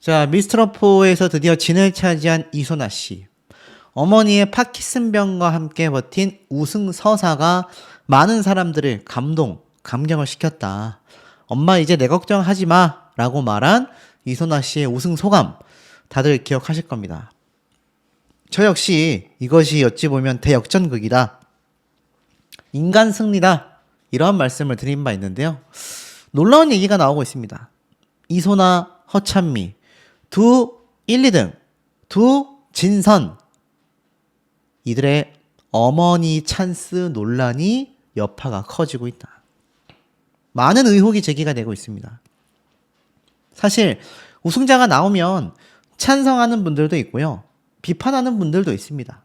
자, 미스트롯4에서 드디어 진을 차지한 이소나 씨. 어머니의 파킨슨병과 함께 버틴 우승 서사가 많은 사람들을 감경을 시켰다. 엄마 이제 내 걱정하지 마 라고 말한 이소나 씨의 우승 소감 다들 기억하실 겁니다. 저 역시 이것이 어찌 보면 대역전극이다. 인간 승리다. 이러한 말씀을 드린 바 있는데요. 놀라운 얘기가 나오고 있습니다. 이소나, 허찬미 두 1, 2등, 두 진선. 이들의 어머니 찬스 논란이 여파가 커지고 있다. 많은 의혹이 제기가 되고 있습니다. 사실 우승자가 나오면 찬성하는 분들도 있고요. 비판하는 분들도 있습니다.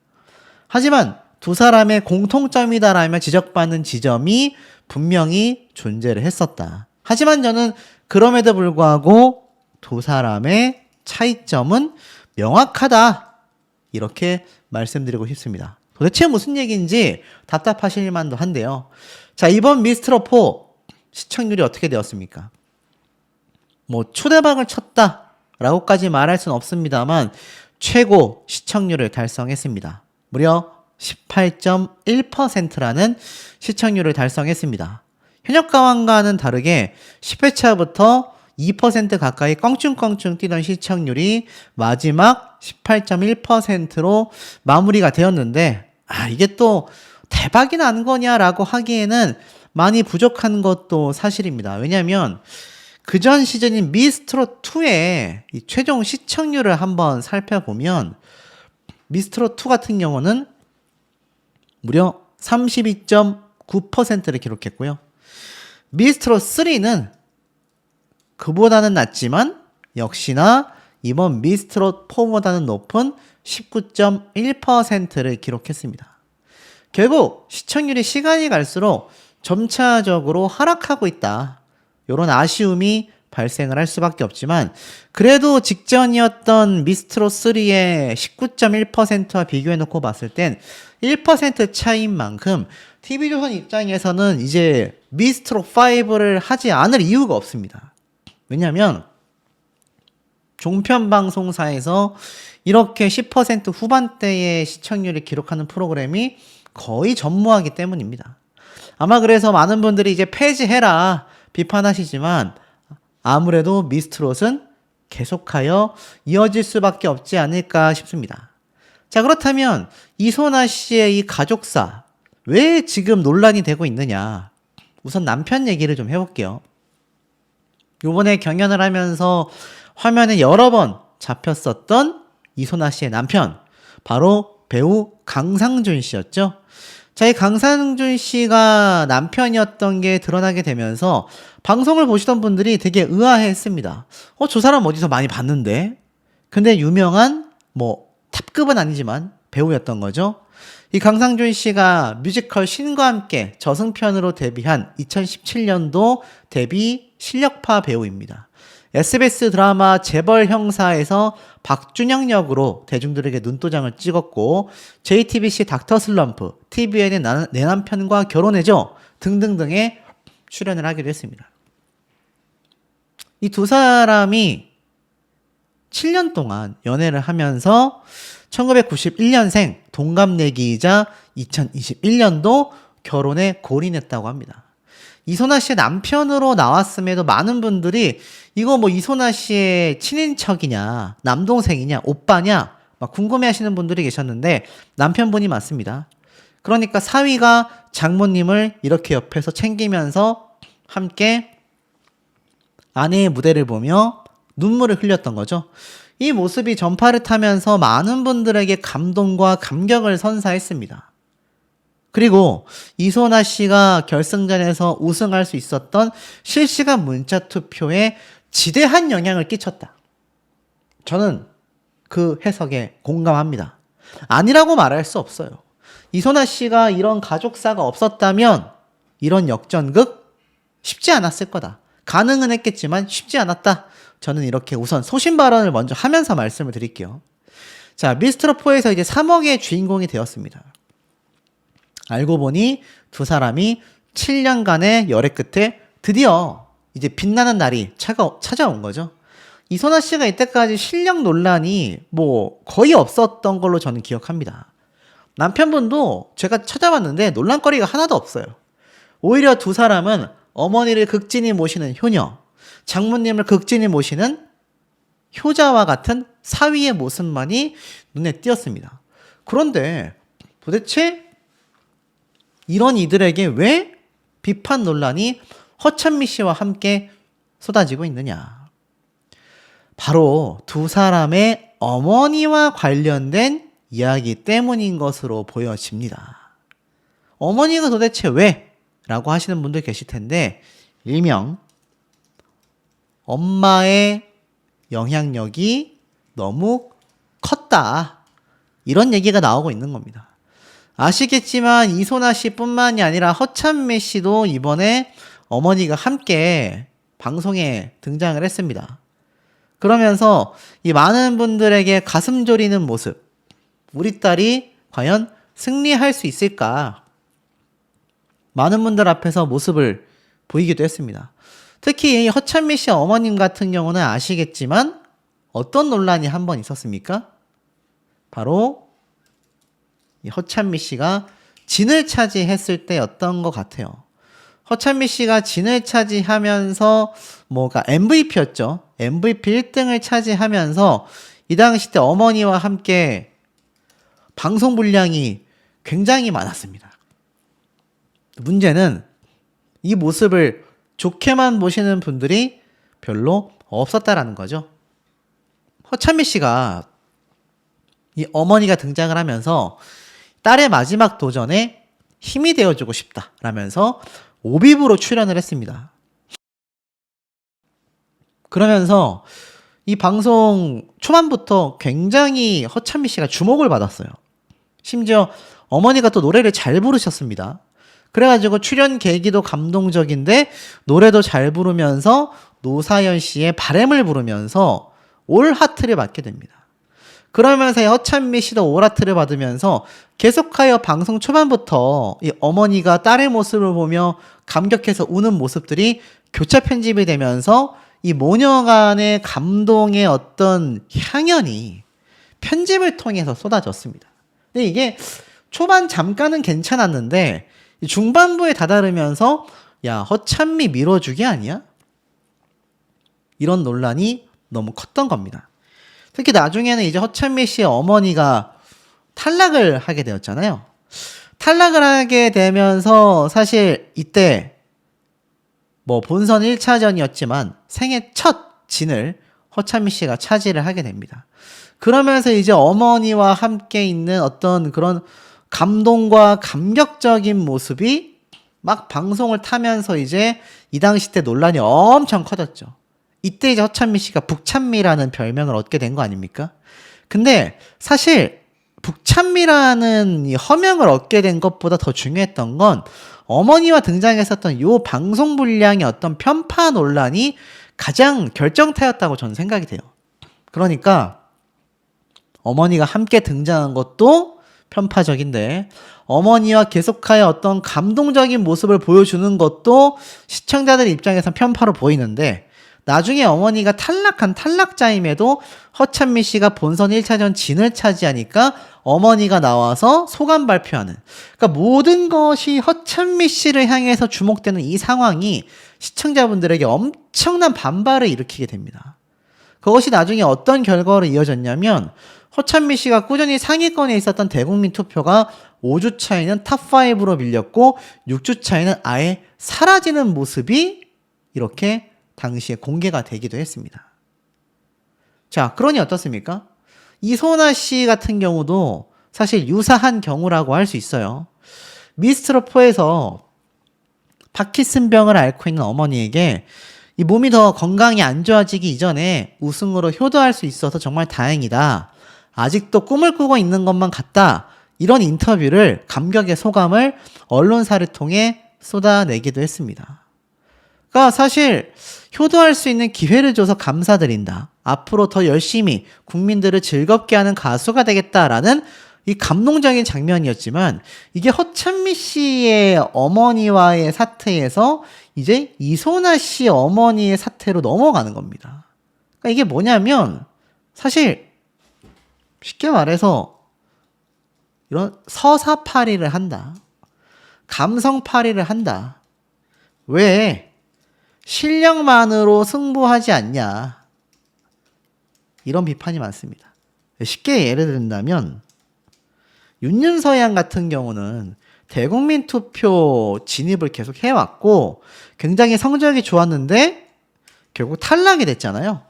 하지만 두 사람의 공통점이다라며 지적받는 지점이 분명히 존재를 했었다. 하지만 저는 그럼에도 불구하고 두 사람의 차이점은 명확하다. 이렇게 말씀드리고 싶습니다. 도대체 무슨 얘기인지 답답하실 만도 한데요. 자, 이번 미스트롯4 시청률이 어떻게 되었습니까? 초대박을 쳤다 라고까지 말할 수는 없습니다만 최고 시청률을 달성했습니다. 무려 18.1%라는 시청률을 달성했습니다. 현역 가왕과는 다르게 10회차부터 2% 가까이 껑충껑충 뛰던 시청률이 마지막 18.1%로 마무리가 되었는데, 이게 또 대박이 난 거냐라고 하기에는 많이 부족한 것도 사실입니다. 왜냐하면 그전 시즌인 미스트롯2의 이 최종 시청률을 한번 살펴보면 미스트롯2 같은 경우는 무려 32.9%를 기록했고요. 미스트롯3는 그보다는 낮지만 역시나 이번 미스트롯4보다는 높은 19.1%를 기록했습니다. 결국 시청률이 시간이 갈수록 점차적으로 하락하고 있다. 이런 아쉬움이 발생을 할 수밖에 없지만 그래도 직전이었던 미스트롯3의 19.1%와 비교해놓고 봤을 땐 1% 차이인 만큼 TV조선 입장에서는 이제 미스트롯5를 하지 않을 이유가 없습니다. 왜냐하면 종편방송사에서 이렇게 10% 후반대의 시청률을 기록하는 프로그램이 거의 전무하기 때문입니다. 아마 그래서 많은 분들이 이제 폐지해라 비판하시지만 아무래도 미스트롯은 계속하여 이어질 수밖에 없지 않을까 싶습니다. 자, 그렇다면 이소나 씨의 이 가족사 왜 지금 논란이 되고 있느냐? 우선 남편 얘기를 좀 해볼게요. 요번에 경연을 하면서 화면에 여러 번 잡혔었던 이소나 씨의 남편, 바로 배우 강상준 씨였죠. 자, 이 강상준 씨가 남편이었던 게 드러나게 되면서 방송을 보시던 분들이 되게 의아해했습니다. 저 사람 어디서 많이 봤는데? 근데 유명한 탑급은 아니지만 배우였던 거죠. 이 강상준 씨가 뮤지컬 신과 함께 저승편으로 데뷔한 2017년도 데뷔 실력파 배우입니다. SBS 드라마 재벌 형사에서 박준영 역으로 대중들에게 눈도장을 찍었고 JTBC 닥터 슬럼프, TVN의 내 남편과 결혼해줘 등등등에 출연을 하기도 했습니다. 이 두 사람이 7년 동안 연애를 하면서 1991년생 동갑내기이자 2021년도 결혼에 골인했다고 합니다. 이소나 씨의 남편으로 나왔음에도 많은 분들이 이거 이소나 씨의 친인척이냐, 남동생이냐, 오빠냐 막 궁금해하시는 분들이 계셨는데 남편분이 맞습니다. 그러니까 사위가 장모님을 이렇게 옆에서 챙기면서 함께 아내의 무대를 보며 눈물을 흘렸던 거죠. 이 모습이 전파를 타면서 많은 분들에게 감동과 감격을 선사했습니다. 그리고 이소나 씨가 결승전에서 우승할 수 있었던 실시간 문자 투표에 지대한 영향을 끼쳤다. 저는 그 해석에 공감합니다. 아니라고 말할 수 없어요. 이소나 씨가 이런 가족사가 없었다면 이런 역전극 쉽지 않았을 거다. 가능은 했겠지만 쉽지 않았다. 저는 이렇게 우선 소신 발언을 먼저 하면서 말씀을 드릴게요. 자, 미스트롯4에서 이제 3억의 주인공이 되었습니다. 알고 보니 두 사람이 7년간의 열애 끝에 드디어 이제 빛나는 날이 찾아온 거죠. 이소나 씨가 이때까지 실력 논란이 뭐 거의 없었던 걸로 저는 기억합니다. 남편분도 제가 찾아봤는데 논란거리가 하나도 없어요. 오히려 두 사람은 어머니를 극진히 모시는 효녀, 장모님을 극진히 모시는 효자와 같은 사위의 모습만이 눈에 띄었습니다. 그런데 도대체 이런 이들에게 왜 비판 논란이 허찬미 씨와 함께 쏟아지고 있느냐? 바로 두 사람의 어머니와 관련된 이야기 때문인 것으로 보여집니다. 어머니가 도대체 왜? 라고 하시는 분들 계실 텐데, 일명 엄마의 영향력이 너무 컸다. 이런 얘기가 나오고 있는 겁니다. 아시겠지만 이소나 씨뿐만이 아니라 허찬미 씨도 이번에 어머니가 함께 방송에 등장을 했습니다. 그러면서 이 많은 분들에게 가슴 졸이는 모습, 우리 딸이 과연 승리할 수 있을까? 많은 분들 앞에서 모습을 보이기도 했습니다. 특히 허찬미 씨 어머님 같은 경우는 아시겠지만 어떤 논란이 한 번 있었습니까? 바로 이 허찬미 씨가 진을 차지했을 때였던 것 같아요. 허찬미 씨가 진을 차지하면서 뭐가 MVP였죠. MVP 1등을 차지하면서 이 당시 때 어머니와 함께 방송 분량이 굉장히 많았습니다. 문제는 이 모습을 좋게만 보시는 분들이 별로 없었다라는 거죠. 허찬미 씨가 이 어머니가 등장을 하면서 딸의 마지막 도전에 힘이 되어주고 싶다라면서 오비브로 출연을 했습니다. 그러면서 이 방송 초반부터 굉장히 허찬미 씨가 주목을 받았어요. 심지어 어머니가 또 노래를 잘 부르셨습니다. 그래가지고 출연 계기도 감동적인데 노래도 잘 부르면서 노사연 씨의 바램을 부르면서 올 하트를 받게 됩니다. 그러면서 허찬미 씨도 올 하트를 받으면서 계속하여 방송 초반부터 이 어머니가 딸의 모습을 보며 감격해서 우는 모습들이 교차 편집이 되면서 이 모녀 간의 감동의 어떤 향연이 편집을 통해서 쏟아졌습니다. 근데 이게 초반 잠깐은 괜찮았는데 중반부에 다다르면서 야, 허찬미 밀어주기 아니야? 이런 논란이 너무 컸던 겁니다. 특히 나중에는 이제 허찬미 씨의 어머니가 탈락을 하게 되었잖아요. 탈락을 하게 되면서 사실 이때 뭐 본선 1차전이었지만 생애 첫 진을 허찬미 씨가 차지를 하게 됩니다. 그러면서 이제 어머니와 함께 있는 어떤 그런 감동과 감격적인 모습이 막 방송을 타면서 이제 이 당시 때 논란이 엄청 커졌죠. 이때 이제 허찬미 씨가 북찬미라는 별명을 얻게 된 거 아닙니까? 근데 사실 북찬미라는 이 허명을 얻게 된 것보다 더 중요했던 건 어머니와 등장했었던 요 방송 분량의 어떤 편파 논란이 가장 결정타였다고 저는 생각이 돼요. 그러니까 어머니가 함께 등장한 것도 편파적인데 어머니와 계속하여 어떤 감동적인 모습을 보여주는 것도 시청자들 입장에선 편파로 보이는데 나중에 어머니가 탈락한 탈락자임에도 허찬미 씨가 본선 1차전 진을 차지하니까 어머니가 나와서 소감 발표하는, 그러니까 모든 것이 허찬미 씨를 향해서 주목되는 이 상황이 시청자분들에게 엄청난 반발을 일으키게 됩니다. 그것이 나중에 어떤 결과로 이어졌냐면 허찬미 씨가 꾸준히 상위권에 있었던 대국민 투표가 5주 차이는 탑5로 밀렸고 6주 차이는 아예 사라지는 모습이 이렇게 당시에 공개가 되기도 했습니다. 자, 그러니 어떻습니까? 이소나 씨 같은 경우도 사실 유사한 경우라고 할 수 있어요. 미스트롯4에서 파킨슨병을 앓고 있는 어머니에게 이 몸이 더 건강이 안 좋아지기 이전에 우승으로 효도할 수 있어서 정말 다행이다. 아직도 꿈을 꾸고 있는 것만 같다. 이런 인터뷰를 감격의 소감을 언론사를 통해 쏟아내기도 했습니다. 그러니까 사실 효도할 수 있는 기회를 줘서 감사드린다. 앞으로 더 열심히 국민들을 즐겁게 하는 가수가 되겠다라는 이 감동적인 장면이었지만 이게 허찬미 씨의 어머니와의 사태에서 이제 이소나 씨 어머니의 사태로 넘어가는 겁니다. 그러니까 이게 뭐냐면 사실 쉽게 말해서 이런 서사팔이를 한다. 감성팔이를 한다. 왜 실력만으로 승부하지 않냐. 이런 비판이 많습니다. 쉽게 예를 든다면 윤윤서양 같은 경우는 대국민 투표 진입을 계속 해왔고 굉장히 성적이 좋았는데 결국 탈락이 됐잖아요.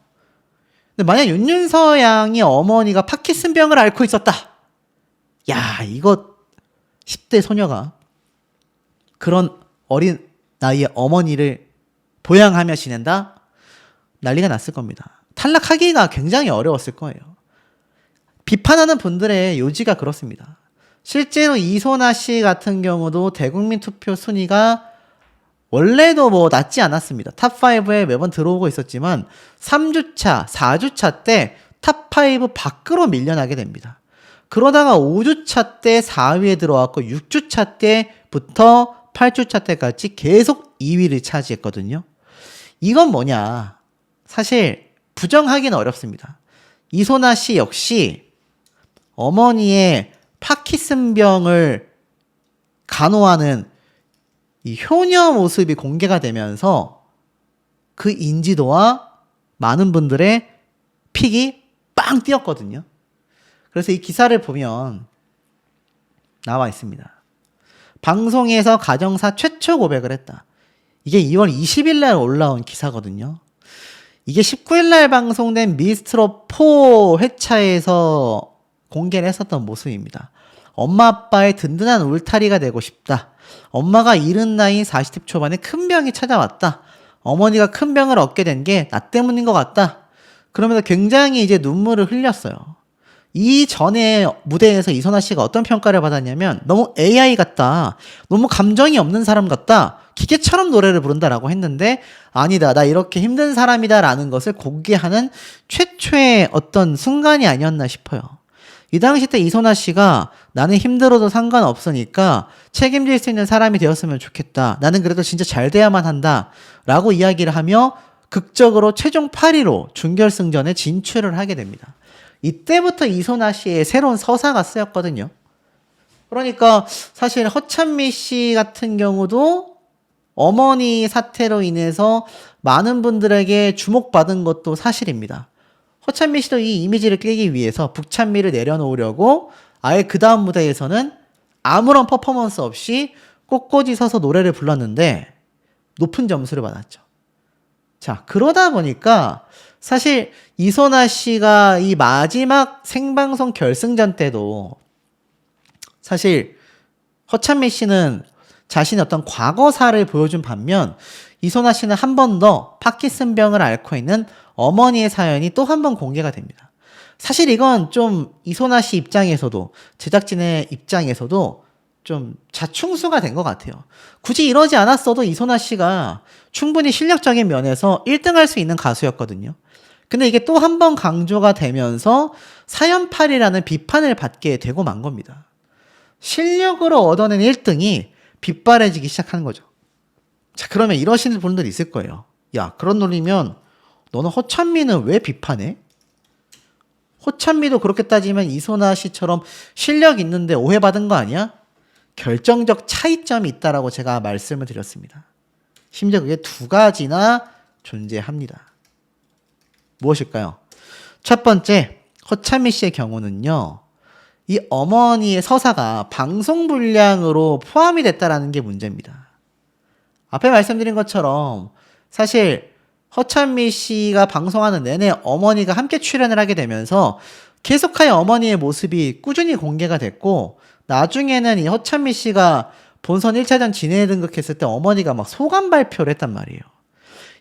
근데 만약 윤윤서양이 어머니가 파킨슨병을 앓고 있었다. 야, 이거 10대 소녀가 그런 어린 나이에 어머니를 보양하며 지낸다? 난리가 났을 겁니다. 탈락하기가 굉장히 어려웠을 거예요. 비판하는 분들의 요지가 그렇습니다. 실제로 이소나 씨 같은 경우도 대국민 투표 순위가 원래도 뭐 낮지 않았습니다. 탑5에 매번 들어오고 있었지만 3주차, 4주차 때 탑5 밖으로 밀려나게 됩니다. 그러다가 5주차 때 4위에 들어왔고 6주차 때부터 8주차 때까지 계속 2위를 차지했거든요. 이건 뭐냐? 사실 부정하기는 어렵습니다. 이소나 씨 역시 어머니의 파킨슨병을 간호하는 이 효녀 모습이 공개가 되면서 그 인지도와 많은 분들의 픽이 빵 뛰었거든요. 그래서 이 기사를 보면 나와 있습니다. 방송에서 가정사 최초 고백을 했다. 이게 2월 20일 날 올라온 기사거든요. 이게 19일 날 방송된 미스트롯 4 회차에서 공개를 했었던 모습입니다. 엄마 아빠의 든든한 울타리가 되고 싶다. 엄마가 이른 나이 40대 초반에 큰 병이 찾아왔다. 어머니가 큰 병을 얻게 된 게 나 때문인 것 같다. 그러면서 굉장히 이제 눈물을 흘렸어요. 이 전에 무대에서 이소나 씨가 어떤 평가를 받았냐면 너무 AI 같다. 너무 감정이 없는 사람 같다. 기계처럼 노래를 부른다라고 했는데 아니다. 나 이렇게 힘든 사람이다라는 것을 공개하는 최초의 어떤 순간이 아니었나 싶어요. 이 당시 때 이소나 씨가 나는 힘들어도 상관없으니까 책임질 수 있는 사람이 되었으면 좋겠다. 나는 그래도 진짜 잘 돼야만 한다. 라고 이야기를 하며 극적으로 최종 8위로 준결승전에 진출을 하게 됩니다. 이때부터 이소나 씨의 새로운 서사가 쓰였거든요. 그러니까 사실 허찬미 씨 같은 경우도 어머니 사태로 인해서 많은 분들에게 주목받은 것도 사실입니다. 허찬미 씨도 이 이미지를 깨기 위해서 북찬미를 내려놓으려고 아예 그 다음 무대에서는 아무런 퍼포먼스 없이 꼿꼿이 서서 노래를 불렀는데 높은 점수를 받았죠. 자, 그러다 보니까 사실 이소나 씨가 이 마지막 생방송 결승전 때도 사실 허찬미 씨는 자신의 어떤 과거사를 보여준 반면 이소나 씨는 한 번 더 파킨슨병을 앓고 있는 어머니의 사연이 또 한 번 공개가 됩니다. 사실 이건 좀 이소나 씨 입장에서도 제작진의 입장에서도 좀 자충수가 된 것 같아요. 굳이 이러지 않았어도 이소나 씨가 충분히 실력적인 면에서 1등 할 수 있는 가수였거든요. 근데 이게 또 한 번 강조가 되면서 사연팔이라는 비판을 받게 되고 만 겁니다. 실력으로 얻어낸 1등이 빗발해지기 시작하는 거죠. 자, 그러면 이러시는 분들이 있을 거예요. 야, 그런 논리면 너는 허찬미는 왜 비판해? 허찬미도 그렇게 따지면 이소나 씨처럼 실력 있는데 오해받은 거 아니야? 결정적 차이점이 있다라고 제가 말씀을 드렸습니다. 심지어 그게 두 가지나 존재합니다. 무엇일까요? 첫 번째, 허찬미 씨의 경우는요. 이 어머니의 서사가 방송 분량으로 포함이 됐다라는 게 문제입니다. 앞에 말씀드린 것처럼 사실 허찬미 씨가 방송하는 내내 어머니가 함께 출연을 하게 되면서 계속하여 어머니의 모습이 꾸준히 공개가 됐고 나중에는 이 허찬미 씨가 본선 1차전 진해 등극했을 때 어머니가 막 소감 발표를 했단 말이에요.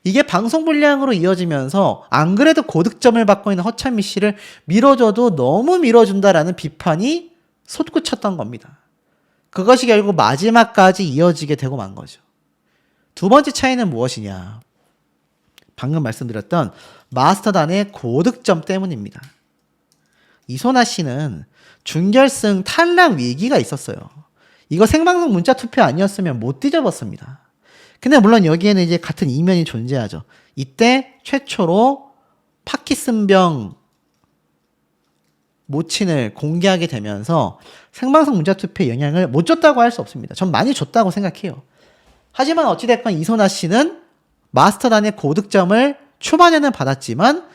이게 방송 분량으로 이어지면서 안 그래도 고득점을 받고 있는 허찬미 씨를 밀어줘도 너무 밀어준다라는 비판이 솟구쳤던 겁니다. 그것이 결국 마지막까지 이어지게 되고 만 거죠. 두 번째 차이는 무엇이냐? 방금 말씀드렸던 마스터단의 고득점 때문입니다. 이소나 씨는 준결승 탈락 위기가 있었어요. 이거 생방송 문자 투표 아니었으면 못 뒤져봤습니다. 근데 물론 여기에는 이제 같은 이면이 존재하죠. 이때 최초로 파키슨병 모친을 공개하게 되면서 생방송 문자투표에 영향을 못 줬다고 할 수 없습니다. 전 많이 줬다고 생각해요. 하지만 어찌됐건 이소나 씨는 마스터단의 고득점을 초반에는 받았지만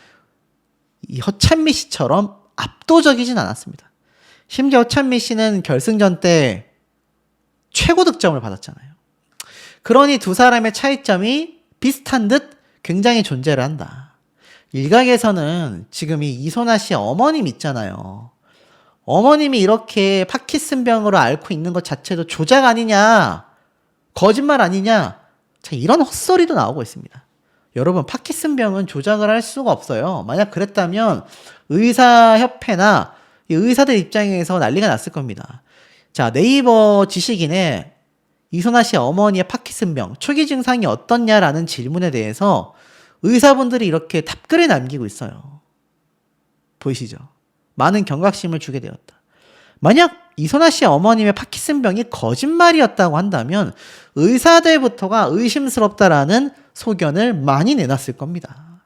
이 허찬미 씨처럼 압도적이진 않았습니다. 심지어 허찬미 씨는 결승전 때 최고 득점을 받았잖아요. 그러니 두 사람의 차이점이 비슷한 듯 굉장히 존재를 한다. 일각에서는 지금 이 이소나 씨의 어머님 있잖아요. 어머님이 이렇게 파키슨병으로 앓고 있는 것 자체도 조작 아니냐, 거짓말 아니냐, 자, 이런 헛소리도 나오고 있습니다. 여러분, 파키슨병은 조작을 할 수가 없어요. 만약 그랬다면 의사협회나 의사들 입장에서 난리가 났을 겁니다. 자, 네이버 지식인에 이소나 씨 어머니의 파키슨병 초기 증상이 어떻냐라는 질문에 대해서 의사분들이 이렇게 답글을 남기고 있어요. 보이시죠? 많은 경각심을 주게 되었다. 만약 이소나 씨 어머님의 파키슨병이 거짓말이었다고 한다면 의사들부터가 의심스럽다라는 소견을 많이 내놨을 겁니다.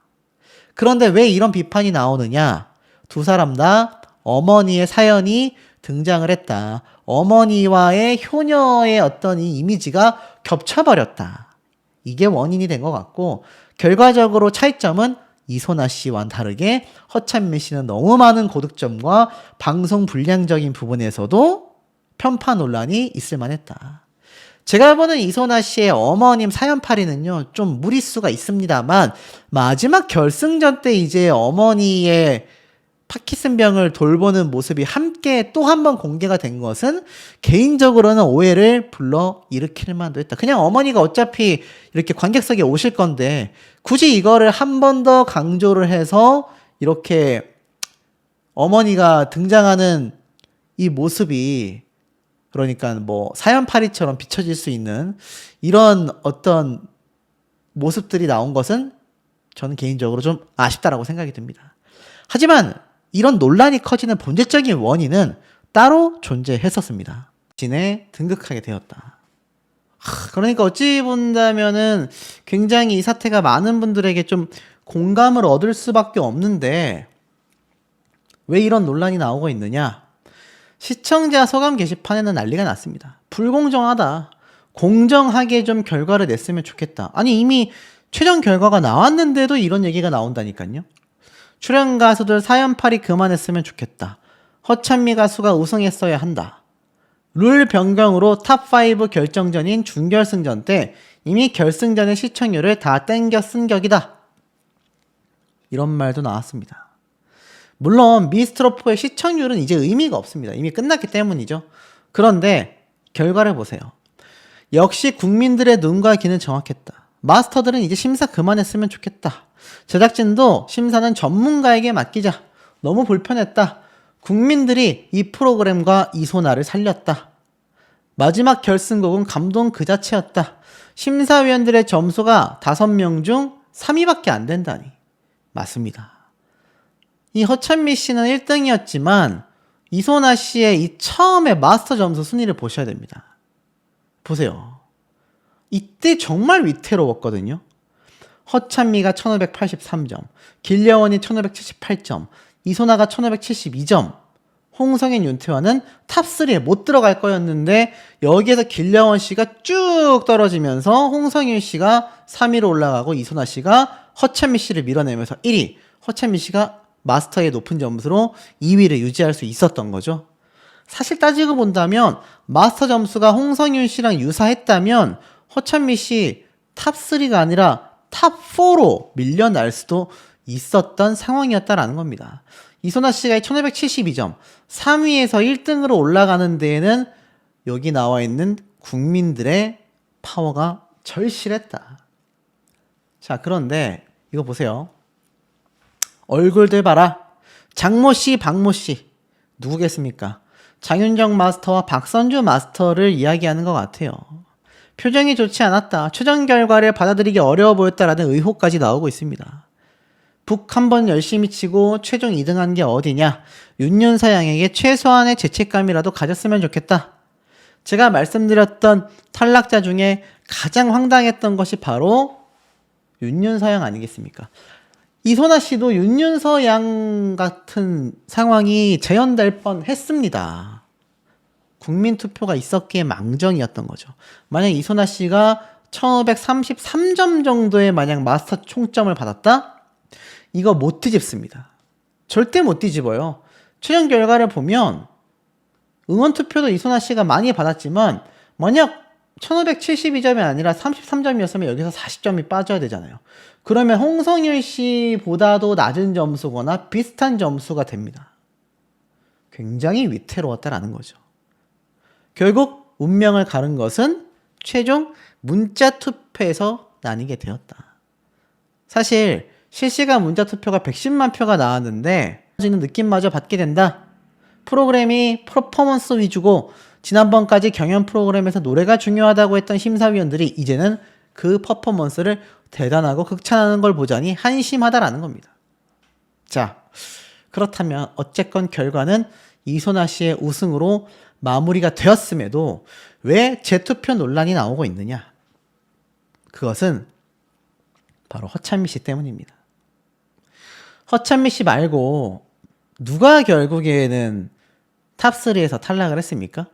그런데 왜 이런 비판이 나오느냐? 두 사람 다 어머니의 사연이 등장을 했다. 어머니와의 효녀의 어떤 이 이미지가 겹쳐버렸다. 이게 원인이 된 것 같고, 결과적으로 차이점은 이소나 씨와는 다르게 허찬미 씨는 너무 많은 고득점과 방송 불량적인 부분에서도 편파 논란이 있을 만했다. 제가 보는 이소나 씨의 어머님 사연팔이는요, 좀 무리수가 있습니다만, 마지막 결승전 때 이제 어머니의 파키슨병을 돌보는 모습이 함께 또 한 번 공개가 된 것은 개인적으로는 오해를 불러 일으킬 만도 했다. 그냥 어머니가 어차피 이렇게 관객석에 오실 건데 굳이 이거를 한 번 더 강조를 해서 이렇게 어머니가 등장하는 이 모습이, 그러니까 뭐 사연팔이처럼 비춰질 수 있는 이런 어떤 모습들이 나온 것은 저는 개인적으로 좀 아쉽다라고 생각이 듭니다. 하지만 이런 논란이 커지는 본질적인 원인은 따로 존재했었습니다. 진에 등극하게 되었다. 그러니까 어찌 본다면은 굉장히 이 사태가 많은 분들에게 좀 공감을 얻을 수밖에 없는데 왜 이런 논란이 나오고 있느냐? 시청자 소감 게시판에는 난리가 났습니다. 불공정하다. 공정하게 좀 결과를 냈으면 좋겠다. 아니 이미 최종 결과가 나왔는데도 이런 얘기가 나온다니까요. 출연 가수들 사연팔이 그만했으면 좋겠다. 허찬미 가수가 우승했어야 한다. 룰 변경으로 탑5 결정전인 준결승전 때 이미 결승전의 시청률을 다 땡겨 쓴 격이다. 이런 말도 나왔습니다. 물론 미스트롯4의 시청률은 이제 의미가 없습니다. 이미 끝났기 때문이죠. 그런데 결과를 보세요. 역시 국민들의 눈과 귀는 정확했다. 마스터들은 이제 심사 그만했으면 좋겠다. 제작진도 심사는 전문가에게 맡기자. 너무 불편했다. 국민들이 이 프로그램과 이소나를 살렸다. 마지막 결승곡은 감동 그 자체였다. 심사위원들의 점수가 5명 중 3위밖에 안 된다니. 맞습니다. 이 허찬미 씨는 1등이었지만 이소나 씨의 이 처음에 마스터 점수 순위를 보셔야 됩니다. 보세요. 이때 정말 위태로웠거든요. 허찬미가 1583점, 길려원이 1578점, 이소나가 1572점, 홍성인, 윤태환은 탑3에 못 들어갈 거였는데 여기에서 길려원 씨가 쭉 떨어지면서 홍성인 씨가 3위로 올라가고 이소나 씨가 허찬미 씨를 밀어내면서 1위, 허찬미 씨가 마스터의 높은 점수로 2위를 유지할 수 있었던 거죠. 사실 따지고 본다면 마스터 점수가 홍성윤 씨랑 유사했다면 허찬미 씨 탑3가 아니라 탑4로 밀려날 수도 있었던 상황이었다라는 겁니다. 이소나 씨가 1572점, 3위에서 1등으로 올라가는 데에는 여기 나와 있는 국민들의 파워가 절실했다. 자, 그런데 이거 보세요. 얼굴들 봐라. 장모 씨, 박모 씨. 누구겠습니까? 장윤정 마스터와 박선주 마스터를 이야기하는 것 같아요. 표정이 좋지 않았다. 최종 결과를 받아들이기 어려워 보였다라는 의혹까지 나오고 있습니다. 북 한 번 열심히 치고 최종 2등한 게 어디냐. 윤윤서 양에게 최소한의 죄책감이라도 가졌으면 좋겠다. 제가 말씀드렸던 탈락자 중에 가장 황당했던 것이 바로 윤윤서 양 아니겠습니까? 이소나 씨도 윤윤서 양 같은 상황이 재현될 뻔 했습니다. 국민투표가 있었기에 망정이었던 거죠. 만약 이소나 씨가 1533점 정도의 만약 마스터 총점을 받았다? 이거 못 뒤집습니다. 절대 못 뒤집어요. 최종 결과를 보면 응원투표도 이소나 씨가 많이 받았지만 만약 1572점이 아니라 33점이었으면 여기서 40점이 빠져야 되잖아요. 그러면 홍성일 씨보다도 낮은 점수거나 비슷한 점수가 됩니다. 굉장히 위태로웠다라는 거죠. 결국 운명을 가른 것은 최종 문자투표에서 나뉘게 되었다. 사실 실시간 문자투표가 110만 표가 나왔는데 지는 느낌마저 받게 된다. 프로그램이 퍼포먼스 위주고 지난번까지 경연 프로그램에서 노래가 중요하다고 했던 심사위원들이 이제는 그 퍼포먼스를 대단하고 극찬하는 걸 보자니 한심하다라는 겁니다. 자, 그렇다면 어쨌건 결과는 이소나 씨의 우승으로 마무리가 되었음에도 왜 재투표 논란이 나오고 있느냐? 그것은 바로 허찬미 씨 때문입니다. 허찬미 씨 말고 누가 결국에는 탑3에서 탈락을 했습니까?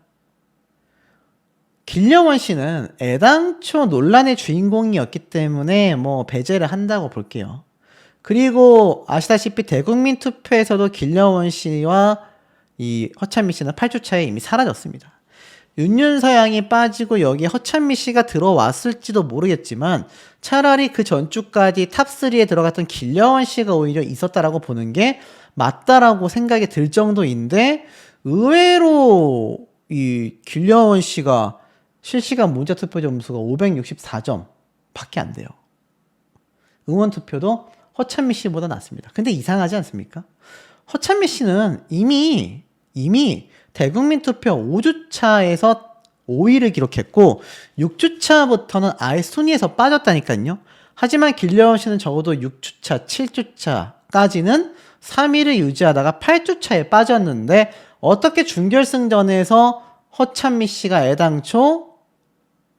길영원 씨는 애당초 논란의 주인공이었기 때문에 뭐 배제를 한다고 볼게요. 그리고 아시다시피 대국민 투표에서도 길영원 씨와 이 허찬미 씨는 8주 차에 이미 사라졌습니다. 윤윤서 양이 빠지고 여기에 허찬미 씨가 들어왔을지도 모르겠지만 차라리 그 전주까지 탑3에 들어갔던 길영원 씨가 오히려 있었다라고 보는 게 맞다라고 생각이 들 정도인데 의외로 이 길영원 씨가 실시간 문자투표 점수가 564점 밖에 안 돼요. 응원투표도 허찬미 씨보다 낮습니다. 근데 이상하지 않습니까? 허찬미 씨는 이미 대국민 투표 5주차에서 5위를 기록했고 6주차부터는 아예 순위에서 빠졌다니까요. 하지만 길려원 씨는 적어도 6주차, 7주차까지는 3위를 유지하다가 8주차에 빠졌는데 어떻게 준결승전에서 허찬미 씨가 애당초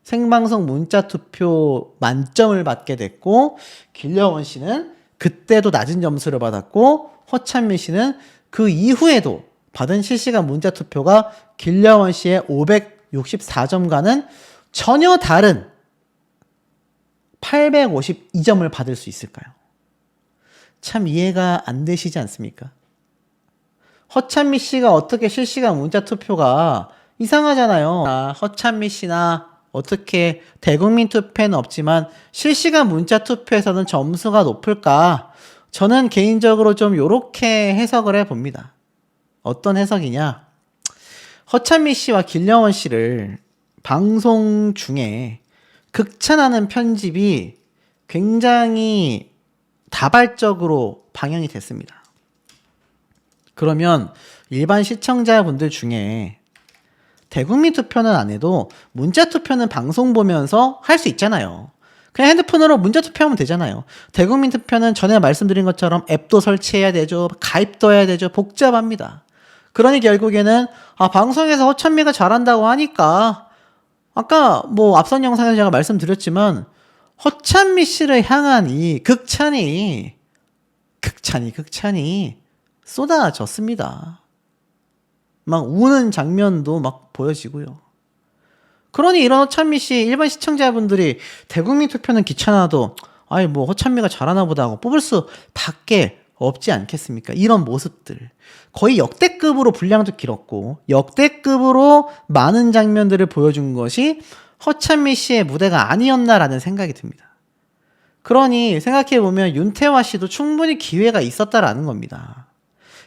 생방송 문자투표 만점을 받게 됐고 길려원 씨는 그때도 낮은 점수를 받았고 허찬미 씨는 그 이후에도 받은 실시간 문자투표가 길려원 씨의 564점과는 전혀 다른 852점을 받을 수 있을까요? 참 이해가 안 되시지 않습니까? 허찬미 씨가 어떻게 실시간 문자투표가 이상하잖아요. 허찬미 씨나 어떻게 대국민 투표는 없지만 실시간 문자 투표에서는 점수가 높을까? 저는 개인적으로 좀 요렇게 해석을 해봅니다. 어떤 해석이냐? 허찬미 씨와 길영원 씨를 방송 중에 극찬하는 편집이 굉장히 다발적으로 방영이 됐습니다. 그러면 일반 시청자분들 중에 대국민 투표는 안 해도 문자 투표는 방송 보면서 할 수 있잖아요. 그냥 핸드폰으로 문자 투표하면 되잖아요. 대국민 투표는 전에 말씀드린 것처럼 앱도 설치해야 되죠. 가입도 해야 되죠. 복잡합니다. 그러니 결국에는 방송에서 허찬미가 잘한다고 하니까 아까 뭐 앞선 영상에서 제가 말씀드렸지만 허찬미 씨를 향한 이 극찬이 쏟아졌습니다. 막 우는 장면도 막 보여지고요. 그러니 이런 허찬미 씨 일반 시청자분들이 대국민 투표는 귀찮아도 아이 뭐 허찬미가 잘하나 보다 하고 뽑을 수밖에 없지 않겠습니까? 이런 모습들 거의 역대급으로 분량도 길었고 역대급으로 많은 장면들을 보여준 것이 허찬미 씨의 무대가 아니었나라는 생각이 듭니다. 그러니 생각해보면 윤태화 씨도 충분히 기회가 있었다라는 겁니다.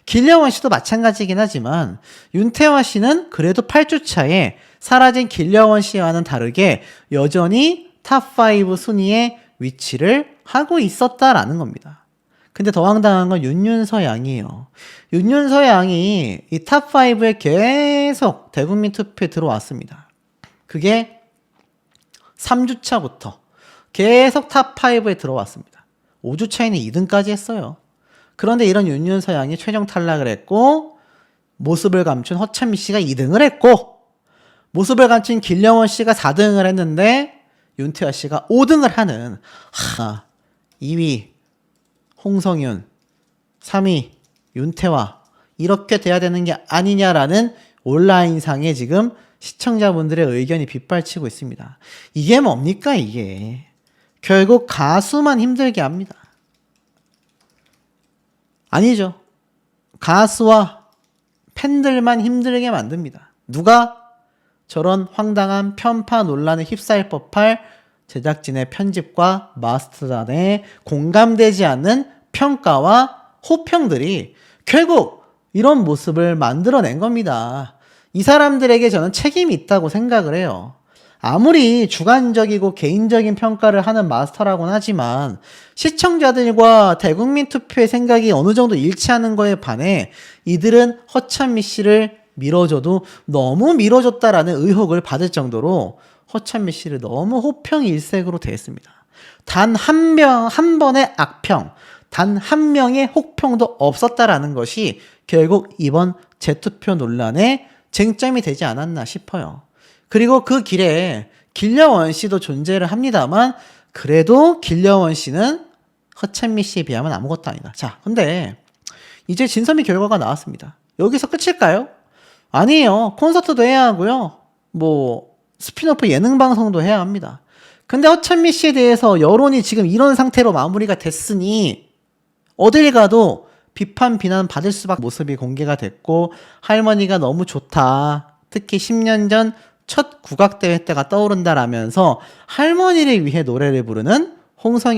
길영원 씨도 마찬가지긴 하지만 윤태화 씨는 그래도 8주차에 사라진 길영원 씨와는 다르게 여전히 탑5 순위에 위치를 하고 있었다라는 겁니다. 근데 더 황당한 건 윤윤서 양이에요. 윤윤서 양이 이 탑5에 계속 대국민 투표에 들어왔습니다. 그게 3주차부터 계속 탑5에 들어왔습니다. 5주차에는 2등까지 했어요. 그런데 이런 윤윤서 양이 최종 탈락을 했고 모습을 감춘 허찬미 씨가 2등을 했고 모습을 감춘 길영원 씨가 4등을 했는데 윤태화 씨가 5등을 하는 2위 홍성윤, 3위 윤태화 이렇게 돼야 되는 게 아니냐라는 온라인상에 지금 시청자분들의 의견이 빗발치고 있습니다. 이게 뭡니까 이게. 결국 가수만 힘들게 합니다. 아니죠. 가수와 팬들만 힘들게 만듭니다. 누가? 저런 황당한 편파 논란에 휩싸일 법할 제작진의 편집과 마스터단의 공감되지 않는 평가와 호평들이 결국 이런 모습을 만들어낸 겁니다. 이 사람들에게 저는 책임이 있다고 생각을 해요. 아무리 주관적이고 개인적인 평가를 하는 마스터라고는 하지만 시청자들과 대국민 투표의 생각이 어느 정도 일치하는 거에 반해 이들은 허찬미 씨를 밀어줘도 너무 밀어줬다라는 의혹을 받을 정도로 허찬미 씨를 너무 호평일색으로 대했습니다. 단 한 번의 악평, 단 한 명의 혹평도 없었다라는 것이 결국 이번 재투표 논란의 쟁점이 되지 않았나 싶어요. 그리고 그 길에 길려원 씨도 존재를 합니다만 그래도 길려원 씨는 허찬미 씨에 비하면 아무것도 아니다. 자, 근데 이제 진선미 결과가 나왔습니다. 여기서 끝일까요? 아니에요. 콘서트도 해야 하고요. 뭐 스피노프 예능 방송도 해야 합니다. 근데 허찬미 씨에 대해서 여론이 지금 이런 상태로 마무리가 됐으니 어딜 가도 비판 비난 받을 수밖에 모습이 공개가 됐고 할머니가 너무 좋다. 특히 10년 전 첫 국악대회 때가 떠오른다라면서 할머니를 위해 노래를 부르는 홍성희